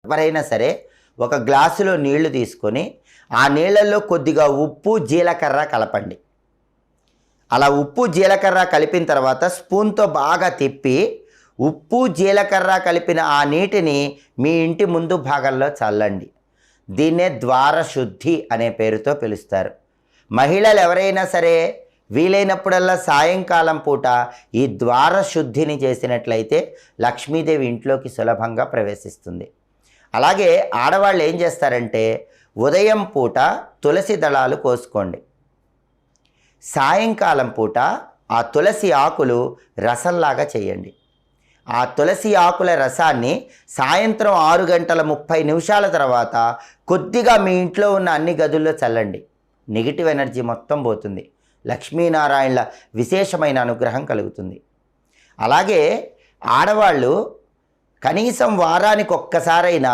ఎవరైనా సరే ఒక గ్లాసులో నీళ్లు తీసుకొని ఆ నీళ్ళల్లో కొద్దిగా ఉప్పు జీలకర్ర కలపండి. అలా ఉప్పు జీలకర్ర కలిపిన తర్వాత స్పూన్తో బాగా తిప్పి ఉప్పు జీలకర్ర కలిపిన ఆ నీటిని మీ ఇంటి ముందు భాగంలో చల్లండి. దీన్నే ద్వార శుద్ధి అనే పేరుతో పిలుస్తారు. మహిళలు ఎవరైనా సరే వీలైనప్పుడల్లా సాయంకాలం పూట ఈ ద్వార శుద్ధిని చేసినట్లయితే లక్ష్మీదేవి ఇంట్లోకి సులభంగా ప్రవేశిస్తుంది. అలాగే ఆడవాళ్ళు ఏం చేస్తారంటే ఉదయం పూట తులసి దళాలు కోసుకోండి. సాయంకాలం పూట ఆ తులసి ఆకులు రసంలాగా చేయండి. ఆ తులసి ఆకుల రసాన్ని సాయంత్రం 6:30 తర్వాత కొద్దిగా మీ ఇంట్లో ఉన్న అన్ని గదుల్లో చల్లండి. నెగిటివ్ ఎనర్జీ మొత్తం పోతుంది. లక్ష్మీనారాయణల విశేషమైన అనుగ్రహం కలుగుతుంది. అలాగే ఆడవాళ్ళు కనీసం వారానికి ఒక్కసారైనా